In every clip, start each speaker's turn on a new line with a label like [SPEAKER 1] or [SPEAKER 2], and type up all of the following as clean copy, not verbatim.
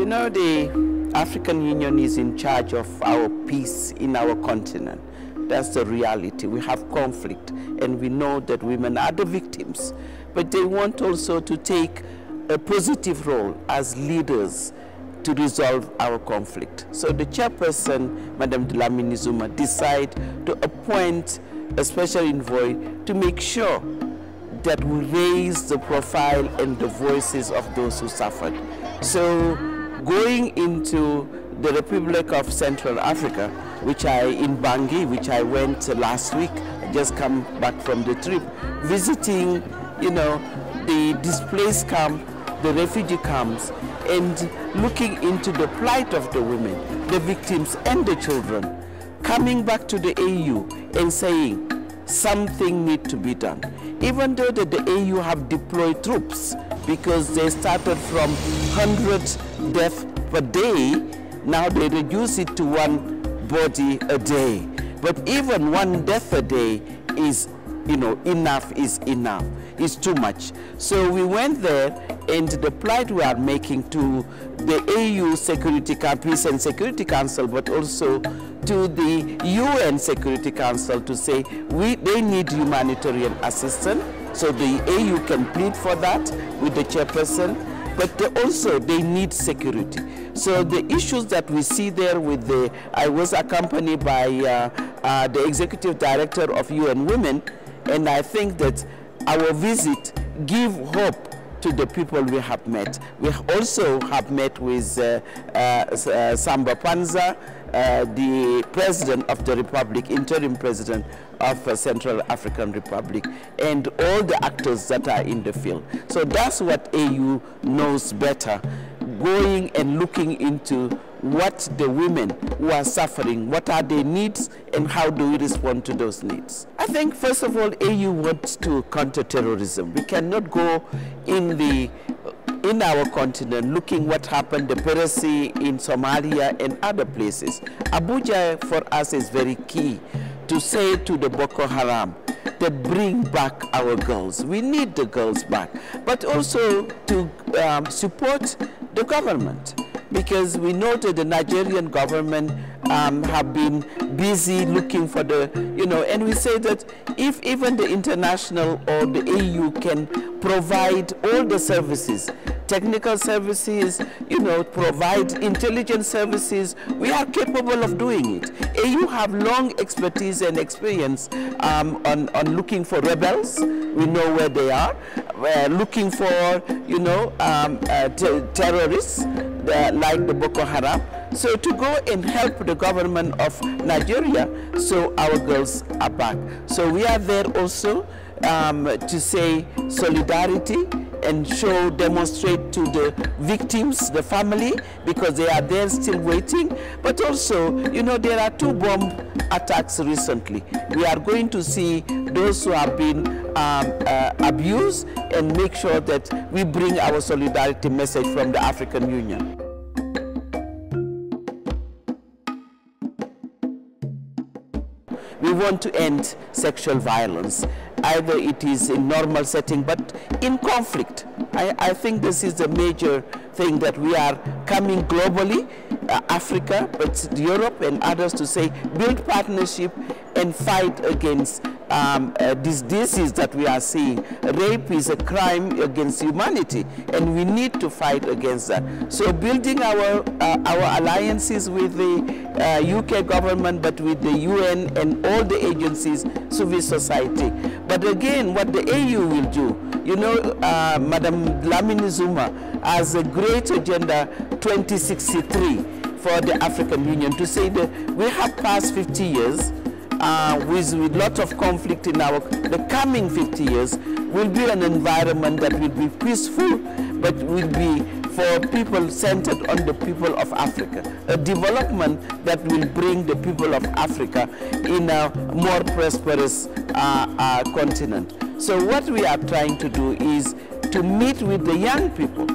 [SPEAKER 1] know, the African Union is in charge of our peace in our continent. That's the reality. We have conflict, and we know that women are the victims, but they want also to take a positive role as leaders to resolve our conflict. So the chairperson, Madam Dlamini Zuma, decided to appoint a special envoy to make sure that we raise the profile and the voices of those who suffered. So going into the Republic of Central Africa, in Bangui, which I went last week, I just come back from the trip, visiting, you know, the displaced camp, the refugee camps, and looking into the plight of the women, the victims and the children, coming back to the AU and saying something needs to be done. Even though the AU have deployed troops, because they started from 100 deaths per day, now they reduce it to one body a day. But even one death a day is, you know, enough is enough. It's too much. So we went there, and the plight we are making to the AU Peace and Security Council, but also to the UN Security Council to say they need humanitarian assistance. So the AU can plead for that with the chairperson, but they need security. So the issues that we see there with I was accompanied by the Executive Director of UN Women, and I think that our visit gives hope to the people we have met. We also have met with Samba Panza, the President of the Republic, interim President of Central African Republic, and all the actors that are in the field. So that's what AU knows better, going and looking into what the women who are suffering, what are their needs, and how do we respond to those needs. I think, first of all, AU wants to counter terrorism. We cannot go in our continent looking what happened, the piracy in Somalia and other places. Abuja for us is very key to say to the Boko Haram that bring back our girls. We need the girls back, but also to support the government, because we know that the Nigerian government have been busy looking for the, you know, and we say that if even the international or the AU can provide all the services, technical services, you know, provide intelligence services, we are capable of doing it. AU have long expertise and experience on looking for rebels. We know where they are. We're looking for, you know, terrorists like the Boko Haram. So to go and help the government of Nigeria so our girls are back. So we are there also to say solidarity and demonstrate to the victims, the family, because they are there still waiting. But also, you know, there are 2 bomb attacks recently. We are going to see those who have been abused and make sure that we bring our solidarity message from the African Union. We want to end sexual violence. Either it is in normal setting, but in conflict. I think this is the major thing that we are coming globally, Africa, but Europe and others, to say build partnership and fight against this disease that we are seeing. Rape is a crime against humanity, and we need to fight against that. So building our alliances with the UK government, but with the UN and all the agencies, civil society. But again, what the AU will do, you know, Madam Dlamini Zuma has a great agenda 2063 for the African Union, to say that we have passed 50 years with a lot of conflict in the coming 50 years will be an environment that will be peaceful, but will be for people centered on the people of Africa, a development that will bring the people of Africa in a more prosperous continent. So what we are trying to do is to meet with the young people,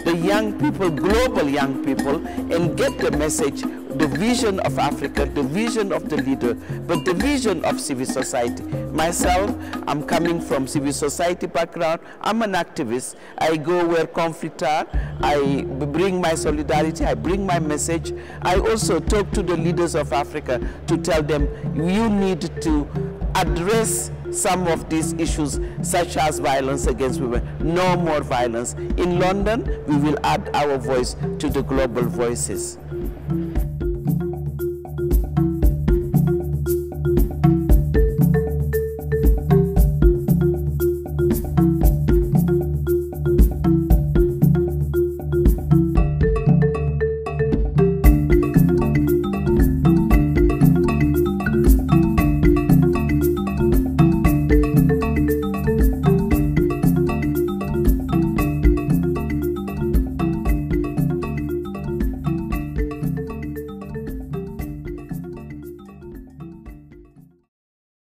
[SPEAKER 1] the young people, global young people, and get the message, the vision of Africa, the vision of the leader, but the vision of civil society. Myself, I'm coming from civil society background. I'm an activist. I go where conflict are. I bring my solidarity. I bring my message. I also talk to the leaders of Africa to tell them you need to address some of these issues, such as violence against women. No more violence. In London, we will add our voice to the global voices.